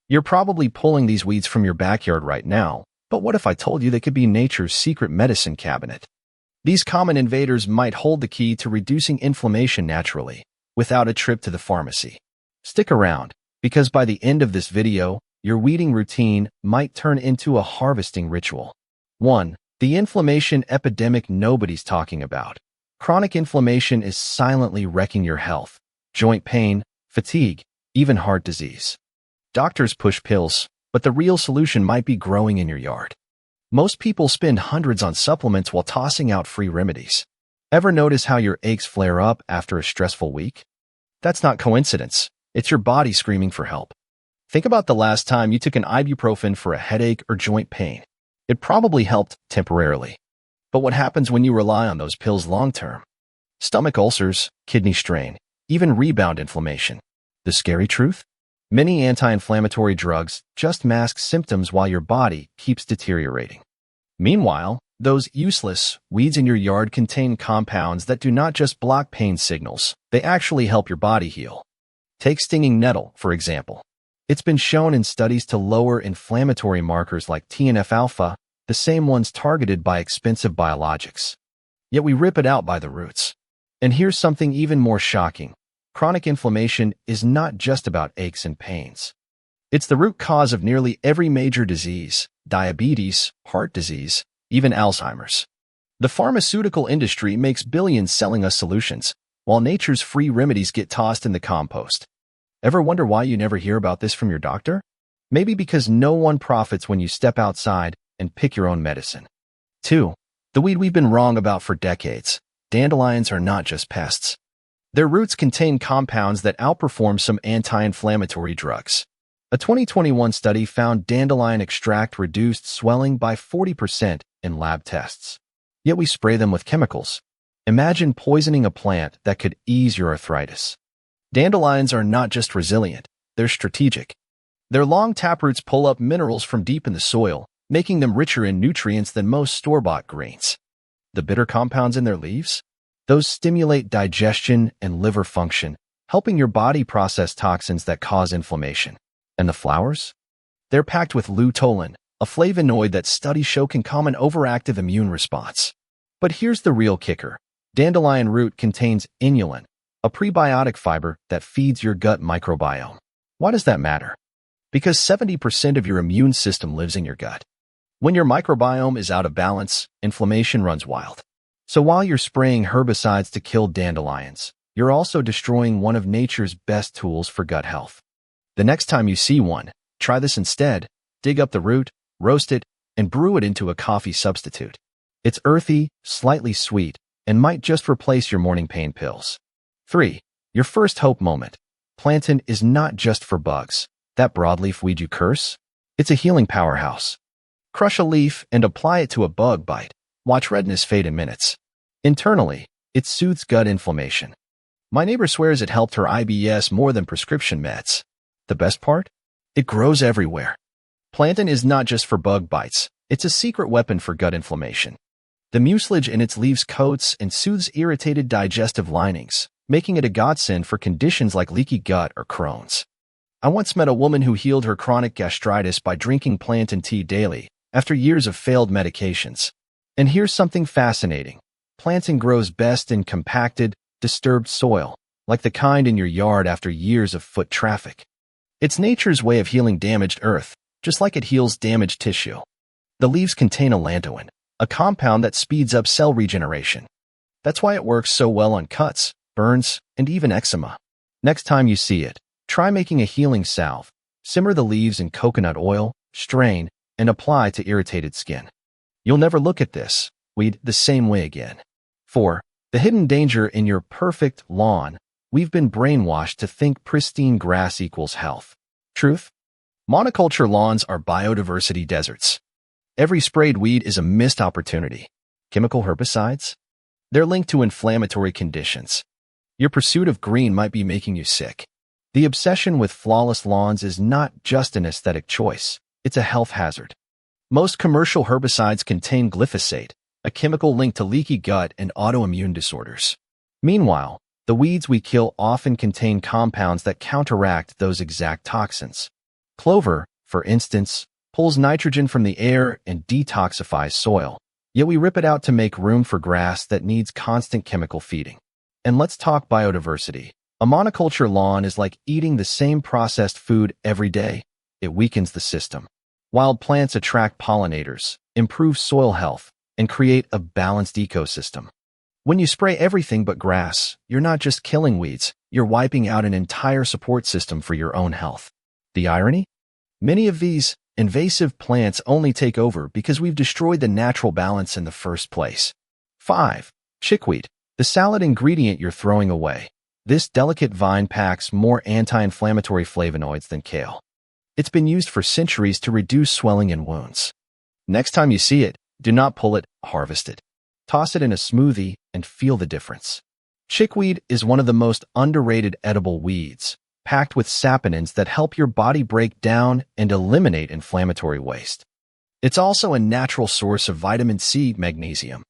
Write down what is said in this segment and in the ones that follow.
You're probably pulling these weeds from your backyard right now, but what if I told you they could be nature's secret medicine cabinet? These common invaders might hold the key to reducing inflammation naturally, without a trip to the pharmacy. Stick around, because by the end of this video, your weeding routine might turn into a harvesting ritual. 1. The inflammation epidemic nobody's talking about. Chronic inflammation is silently wrecking your health. Joint pain, fatigue, even heart disease. Doctors push pills, but the real solution might be growing in your yard. Most people spend hundreds on supplements while tossing out free remedies. Ever notice how your aches flare up after a stressful week? That's not coincidence. It's your body screaming for help. Think about the last time you took an ibuprofen for a headache or joint pain. It probably helped temporarily. But what happens when you rely on those pills long-term? Stomach ulcers, kidney strain, even rebound inflammation. The scary truth? Many anti-inflammatory drugs just mask symptoms while your body keeps deteriorating. Meanwhile, those useless weeds in your yard contain compounds that do not just block pain signals, they actually help your body heal. Take stinging nettle, for example. It's been shown in studies to lower inflammatory markers like TNF-alpha, the same ones targeted by expensive biologics. Yet we rip it out by the roots. And here's something even more shocking. Chronic inflammation is not just about aches and pains. It's the root cause of nearly every major disease, diabetes, heart disease, even Alzheimer's. The pharmaceutical industry makes billions selling us solutions, while nature's free remedies get tossed in the compost. Ever wonder why you never hear about this from your doctor? Maybe because no one profits when you step outside and pick your own medicine. 2. The weed we've been wrong about for decades. Dandelions are not just pests. Their roots contain compounds that outperform some anti-inflammatory drugs. A 2021 study found dandelion extract reduced swelling by 40% in lab tests. Yet we spray them with chemicals. Imagine poisoning a plant that could ease your arthritis. Dandelions are not just resilient, they're strategic. Their long taproots pull up minerals from deep in the soil, making them richer in nutrients than most store-bought greens. The bitter compounds in their leaves? Those stimulate digestion and liver function, helping your body process toxins that cause inflammation. And the flowers? They're packed with luteolin, a flavonoid that studies show can calm an overactive immune response. But here's the real kicker. Dandelion root contains inulin, a prebiotic fiber that feeds your gut microbiome. Why does that matter? Because 70% of your immune system lives in your gut. When your microbiome is out of balance, inflammation runs wild. So while you're spraying herbicides to kill dandelions, you're also destroying one of nature's best tools for gut health. The next time you see one, try this instead. Dig up the root, roast it, and brew it into a coffee substitute. It's earthy, slightly sweet, and might just replace your morning pain pills. 3. Your first hope moment. Plantain is not just for bugs. That broadleaf weed you curse? It's a healing powerhouse. Crush a leaf and apply it to a bug bite. Watch redness fade in minutes. Internally, it soothes gut inflammation. My neighbor swears it helped her IBS more than prescription meds. The best part? It grows everywhere. Plantain is not just for bug bites. It's a secret weapon for gut inflammation. The mucilage in its leaves coats and soothes irritated digestive linings, making it a godsend for conditions like leaky gut or Crohn's. I once met a woman who healed her chronic gastritis by drinking plantain tea daily after years of failed medications. And here's something fascinating. Plantain grows best in compacted, disturbed soil, like the kind in your yard after years of foot traffic. It's nature's way of healing damaged earth, just like it heals damaged tissue. The leaves contain allantoin, a compound that speeds up cell regeneration. That's why it works so well on cuts, burns, and even eczema. Next time you see it, try making a healing salve. Simmer the leaves in coconut oil, strain, and apply to irritated skin. You'll never look at this weed the same way again. 4. The hidden danger in your perfect lawn. We've been brainwashed to think pristine grass equals health. Truth? Monoculture lawns are biodiversity deserts. Every sprayed weed is a missed opportunity. Chemical herbicides? They're linked to inflammatory conditions. Your pursuit of green might be making you sick. The obsession with flawless lawns is not just an aesthetic choice. It's a health hazard. Most commercial herbicides contain glyphosate, a chemical linked to leaky gut and autoimmune disorders. Meanwhile, the weeds we kill often contain compounds that counteract those exact toxins. Clover, for instance, pulls nitrogen from the air and detoxifies soil. Yet we rip it out to make room for grass that needs constant chemical feeding. And let's talk biodiversity. A monoculture lawn is like eating the same processed food every day. It weakens the system. Wild plants attract pollinators, improve soil health, and create a balanced ecosystem. When you spray everything but grass, you're not just killing weeds, you're wiping out an entire support system for your own health. The irony? Many of these invasive plants only take over because we've destroyed the natural balance in the first place. 5. Chickweed, the salad ingredient you're throwing away. This delicate vine packs more anti-inflammatory flavonoids than kale. It's been used for centuries to reduce swelling and wounds. Next time you see it, do not pull it, harvest it. Toss it in a smoothie and feel the difference. Chickweed is one of the most underrated edible weeds, packed with saponins that help your body break down and eliminate inflammatory waste. It's also a natural source of vitamin C, magnesium,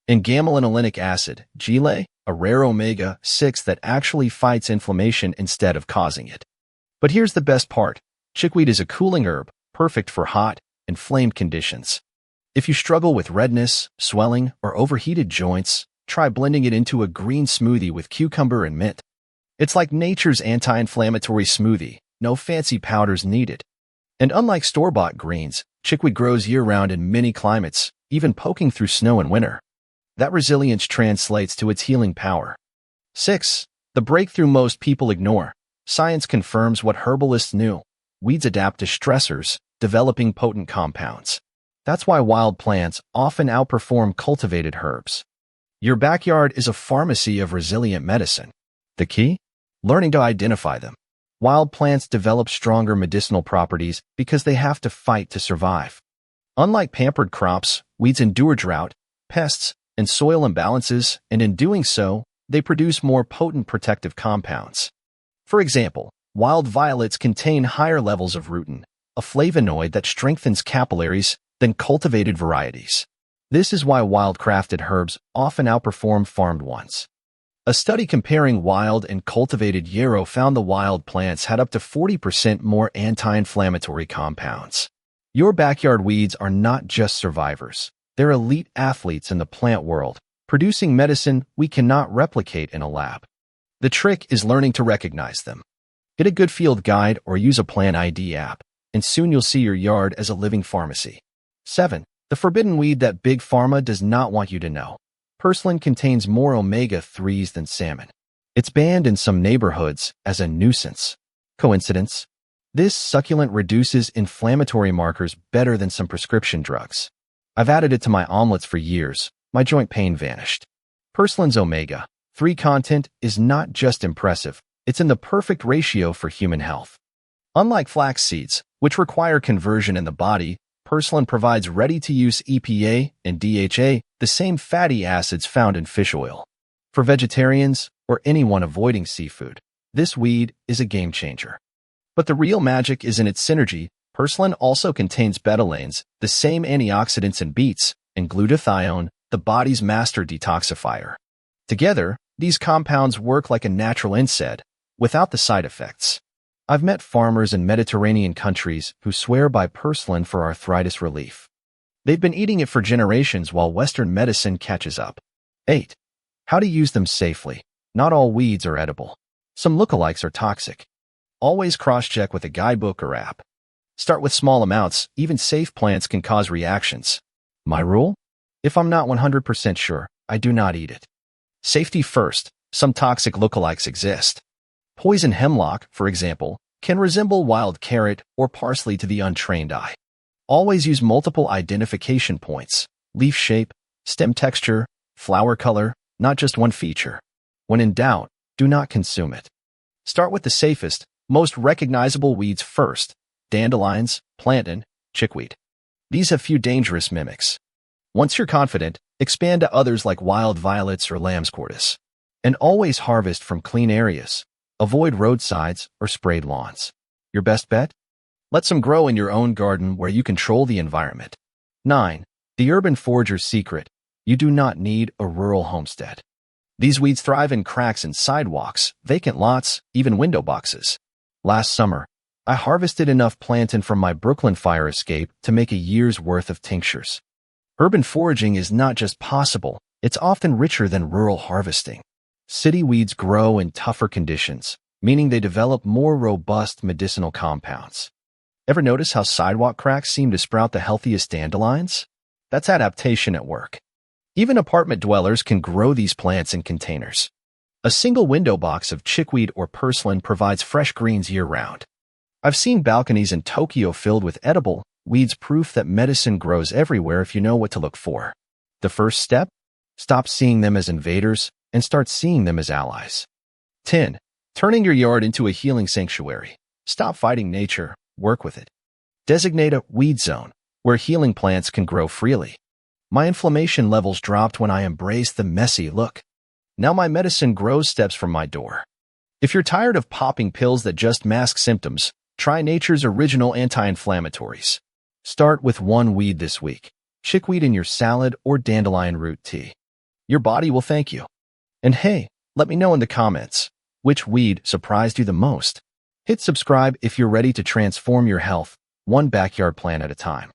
and gamma-linolenic acid, GLA, a rare omega-6 that actually fights inflammation instead of causing it. But here's the best part. Chickweed is a cooling herb, perfect for hot, inflamed conditions. If you struggle with redness, swelling, or overheated joints, try blending it into a green smoothie with cucumber and mint. It's like nature's anti-inflammatory smoothie, no fancy powders needed. And unlike store-bought greens, chickweed grows year-round in many climates, even poking through snow in winter. That resilience translates to its healing power. 6. The breakthrough most people ignore. Science confirms what herbalists knew. Weeds adapt to stressors, developing potent compounds. That's why wild plants often outperform cultivated herbs. Your backyard is a pharmacy of resilient medicine. The key? Learning to identify them. Wild plants develop stronger medicinal properties because they have to fight to survive. Unlike pampered crops, weeds endure drought, pests, and soil imbalances, and in doing so, they produce more potent protective compounds. For example, wild violets contain higher levels of rutin, a flavonoid that strengthens capillaries, than cultivated varieties. This is why wild-crafted herbs often outperform farmed ones. A study comparing wild and cultivated yarrow found the wild plants had up to 40% more anti-inflammatory compounds. Your backyard weeds are not just survivors. They're elite athletes in the plant world, producing medicine we cannot replicate in a lab. The trick is learning to recognize them. Get a good field guide or use a Plant ID app, and soon you'll see your yard as a living pharmacy. 7. The forbidden weed that Big Pharma does not want you to know. Purslane contains more omega-3s than salmon. It's banned in some neighborhoods as a nuisance. Coincidence? This succulent reduces inflammatory markers better than some prescription drugs. I've added it to my omelets for years. My joint pain vanished. Purslane's omega-3 content is not just impressive, it's in the perfect ratio for human health. Unlike flax seeds, which require conversion in the body, Purslane provides ready-to-use EPA and DHA, the same fatty acids found in fish oil. For vegetarians or anyone avoiding seafood, this weed is a game changer. But the real magic is in its synergy. Purslane also contains betalains, the same antioxidants in beets, and glutathione, the body's master detoxifier. Together, these compounds work like a natural NSAID, without the side effects. I've met farmers in Mediterranean countries who swear by Purslane for arthritis relief. They've been eating it for generations while Western medicine catches up. 8. How to use them safely. Not all weeds are edible. Some lookalikes are toxic. Always cross-check with a guidebook or app. Start with small amounts. Even safe plants can cause reactions. My rule? If I'm not 100% sure, I do not eat it. Safety first. Some toxic lookalikes exist. Poison hemlock, for example, can resemble wild carrot or parsley to the untrained eye. Always use multiple identification points: leaf shape, stem texture, flower color, not just one feature. When in doubt, do not consume it. Start with the safest, most recognizable weeds first: dandelions, plantain, chickweed. These have few dangerous mimics. Once you're confident, expand to others like wild violets or lamb's quartus. And always harvest from clean areas. Avoid roadsides or sprayed lawns. Your best bet? Let some grow in your own garden where you control the environment. 9. The urban forager's secret. You do not need a rural homestead. These weeds thrive in cracks in sidewalks, vacant lots, even window boxes. Last summer, I harvested enough plantain from my Brooklyn fire escape to make a year's worth of tinctures. Urban foraging is not just possible, it's often richer than rural harvesting. City weeds grow in tougher conditions, meaning they develop more robust medicinal compounds. Ever notice how sidewalk cracks seem to sprout the healthiest dandelions? That's adaptation at work. Even apartment dwellers can grow these plants in containers. A single window box of chickweed or purslane provides fresh greens year-round. I've seen balconies in Tokyo filled with edible weeds, proof that medicine grows everywhere if you know what to look for. The first step? Stop seeing them as invaders and start seeing them as allies. 10. Turning your yard into a healing sanctuary. Stop fighting nature, work with it. Designate a weed zone where healing plants can grow freely. My inflammation levels dropped when I embraced the messy look. Now my medicine grows steps from my door. If you're tired of popping pills that just mask symptoms, try nature's original anti-inflammatories. Start with one weed this week. Chickweed in your salad or dandelion root tea. Your body will thank you. And hey, let me know in the comments, which weed surprised you the most? Hit subscribe if you're ready to transform your health, one backyard plant at a time.